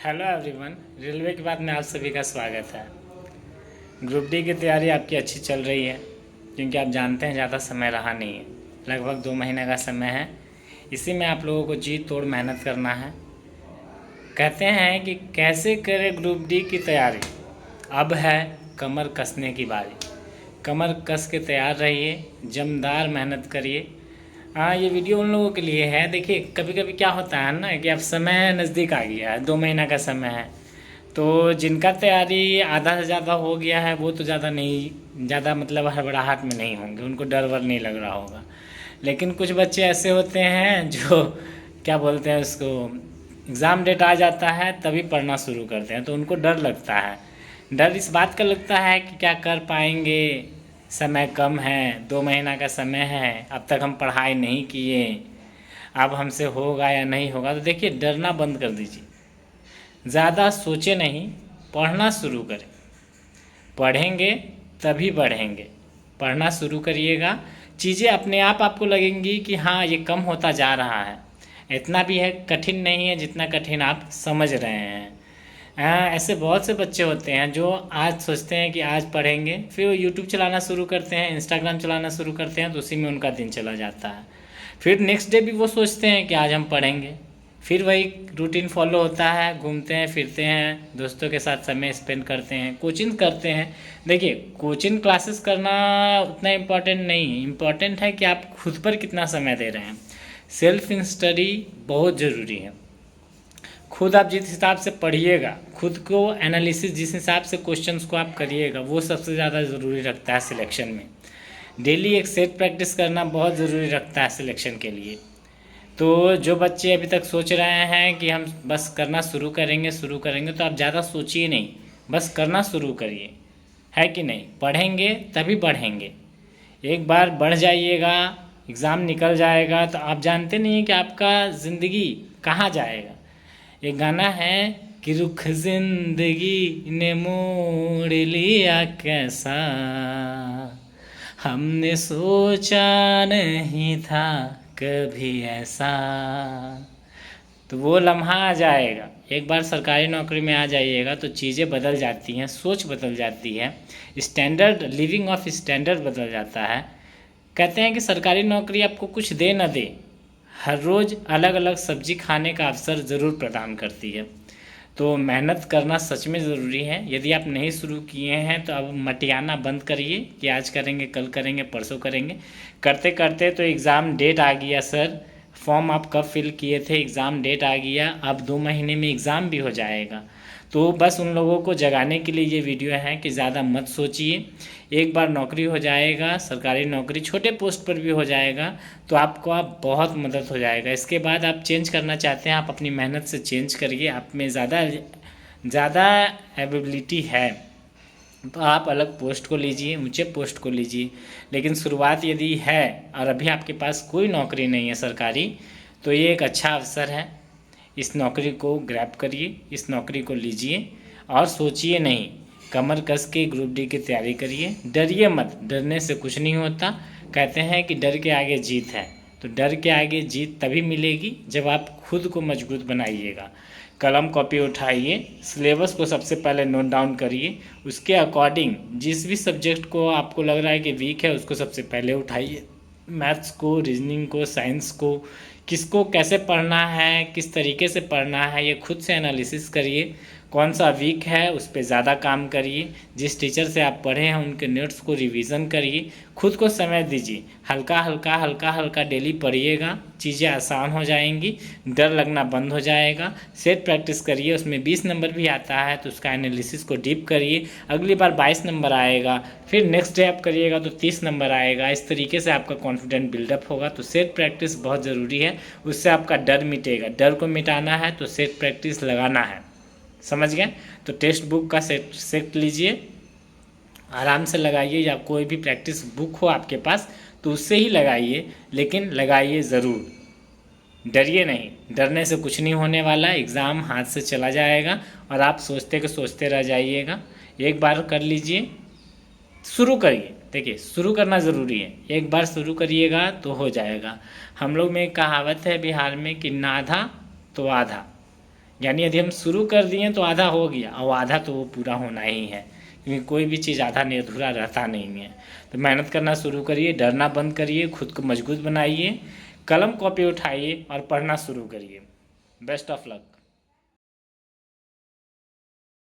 Hello everyone, railway की बात में आप सभी का स्वागत है। ग्रुप डी की तैयारी आपकी अच्छी चल रही है, क्योंकि आप जानते हैं ज़्यादा समय रहा नहीं है, लगभग 2 महीने का समय है। इसी में आप लोगों को जी तोड़ मेहनत करना है। कहते हैं कि कैसे करें ग्रुप डी की तैयारी, अब है कमर कसने की बारी। कमर कस के तैयार रहिए, जमदार मेहनत करिए। हाँ, ये वीडियो उन लोगों के लिए है। देखिए, कभी कभी क्या होता है ना कि अब समय नज़दीक आ गया है, 2 महीना का समय है, तो जिनका तैयारी आधा से ज़्यादा हो गया है वो तो ज़्यादा मतलब हड़बड़ाहट में नहीं होंगे, उनको डर वर नहीं लग रहा होगा। लेकिन कुछ बच्चे ऐसे होते हैं जो क्या बोलते हैं उसको, एग्ज़ाम डेट आ जाता है तभी पढ़ना शुरू करते हैं, तो उनको डर लगता है। डर इस बात का लगता है कि क्या कर पाएंगे, समय कम है, 2 महीना का समय है, अब तक हम पढ़ाई नहीं किए, अब हमसे होगा या नहीं होगा। तो देखिए, डरना बंद कर दीजिए, ज़्यादा सोचे नहीं, पढ़ना शुरू करें। पढ़ेंगे तभी बढ़ेंगे। पढ़ना शुरू करिएगा, चीज़ें अपने आप आपको लगेंगी कि हाँ, ये कम होता जा रहा है। इतना भी है कठिन नहीं है जितना कठिन आप समझ रहे हैं। ऐसे बहुत से बच्चे होते हैं जो आज सोचते हैं कि आज पढ़ेंगे, फिर वो यूट्यूब चलाना शुरू करते हैं, इंस्टाग्राम चलाना शुरू करते हैं, तो उसी में उनका दिन चला जाता है। फिर नेक्स्ट डे भी वो सोचते हैं कि आज हम पढ़ेंगे, फिर वही रूटीन फॉलो होता है, घूमते हैं फिरते हैं, दोस्तों के साथ समय स्पेंड करते हैं, कोचिंग करते हैं। देखिए, कोचिंग क्लासेस करना उतना इम्पोर्टेंट नहीं, इम्पोर्टेंट है कि आप खुद पर कितना समय दे रहे हैं। सेल्फ स्टडी बहुत ज़रूरी है। खुद आप जिस हिसाब से पढ़िएगा, खुद को एनालिसिस जिस हिसाब से क्वेश्चंस को आप करिएगा, वो सबसे ज़्यादा ज़रूरी रखता है सिलेक्शन में। डेली एक सेट प्रैक्टिस करना बहुत ज़रूरी रखता है सिलेक्शन के लिए। तो जो बच्चे अभी तक सोच रहे हैं कि हम बस करना शुरू करेंगे, तो आप ज़्यादा सोचिए नहीं, बस करना शुरू करिए, है कि नहीं। पढ़ेंगे तभी बढ़ेंगे। एक बार बढ़ जाइएगा, एग्ज़ाम निकल जाएगा तो आप जानते नहीं हैं कि आपका ज़िंदगी कहाँ जाएगा। एक गाना है कि रुख जिंदगी ने मोड़ लिया कैसा, हमने सोचा नहीं था कभी ऐसा। तो वो लम्हा आ जाएगा, एक बार सरकारी नौकरी में आ जाइएगा तो चीज़ें बदल जाती हैं, सोच बदल जाती है, स्टैंडर्ड लिविंग ऑफ स्टैंडर्ड बदल जाता है। कहते हैं कि सरकारी नौकरी आपको कुछ दे न दे, हर रोज़ अलग अलग सब्जी खाने का अवसर ज़रूर प्रदान करती है। तो मेहनत करना सच में ज़रूरी है। यदि आप नहीं शुरू किए हैं तो अब मटियाना बंद करिए कि आज करेंगे, कल करेंगे, परसों करेंगे। करते करते तो एग्ज़ाम डेट आ गया सर, फॉर्म आप कब फिल किए थे, एग्ज़ाम डेट आ गया, अब 2 महीने में एग्ज़ाम भी हो जाएगा। तो बस उन लोगों को जगाने के लिए ये वीडियो है कि ज़्यादा मत सोचिए। एक बार नौकरी हो जाएगा, सरकारी नौकरी छोटे पोस्ट पर भी हो जाएगा, तो आपको आप बहुत मदद हो जाएगा। इसके बाद आप चेंज करना चाहते हैं, आप अपनी मेहनत से चेंज करिए। आप में ज़्यादा एबिलिटी है तो आप अलग पोस्ट को लीजिए, ऊंचे पोस्ट को लीजिए। लेकिन शुरुआत यदि है और अभी आपके पास कोई नौकरी नहीं है सरकारी, तो ये एक अच्छा अवसर है। इस नौकरी को ग्रैब करिए, इस नौकरी को लीजिए और सोचिए नहीं, कमर कस के ग्रुप डी की तैयारी करिए। डरिए मत, डरने से कुछ नहीं होता। कहते हैं कि डर के आगे जीत है, तो डर के आगे जीत तभी मिलेगी जब आप खुद को मजबूत बनाइएगा। कलम कॉपी उठाइए, सिलेबस को सबसे पहले नोट डाउन करिए, उसके अकॉर्डिंग जिस भी सब्जेक्ट को आपको लग रहा है कि वीक है उसको सबसे पहले उठाइए। मैथ्स को, रीजनिंग को, साइंस को, किसको कैसे पढ़ना है, किस तरीके से पढ़ना है, ये खुद से एनालिसिस करिए। कौन सा वीक है उस पर ज़्यादा काम करिए। जिस टीचर से आप पढ़े हैं उनके नोट्स को रिवीजन करिए। खुद को समय दीजिए, हल्का हल्का डेली पढ़िएगा, चीज़ें आसान हो जाएंगी, डर लगना बंद हो जाएगा। सेट प्रैक्टिस करिए, उसमें 20 नंबर भी आता है तो उसका एनालिसिस को डीप करिए, अगली बार 22 नंबर आएगा, फिर नेक्स्ट डे आप करिएगा तो 30 नंबर आएगा। इस तरीके से आपका कॉन्फिडेंस बिल्डअप होगा। तो सेट प्रैक्टिस बहुत ज़रूरी है, उससे आपका डर मिटेगा। डर को मिटाना है तो सेट प्रैक्टिस लगाना है, समझ गए। तो टेक्स्ट बुक का सेट लीजिए, आराम से लगाइए, या कोई भी प्रैक्टिस बुक हो आपके पास तो उससे ही लगाइए, लेकिन लगाइए ज़रूर। डरिए नहीं, डरने से कुछ नहीं होने वाला, एग्ज़ाम हाथ से चला जाएगा और आप सोचते रह जाइएगा। एक बार कर लीजिए, शुरू करिए। देखिए, शुरू करना ज़रूरी है, एक बार शुरू करिएगा तो हो जाएगा। हम लोग में एक कहावत है बिहार में कि नाधा तो आधा, यानी यदि हम शुरू कर दिए तो आधा हो गया, और आधा तो वो पूरा होना ही है, क्योंकि कोई भी चीज़ आधा नहीं अधूरा रहता नहीं है। तो मेहनत करना शुरू करिए, डरना बंद करिए, खुद को मजबूत बनाइए, कलम कॉपी उठाइए और पढ़ना शुरू करिए। Best of luck.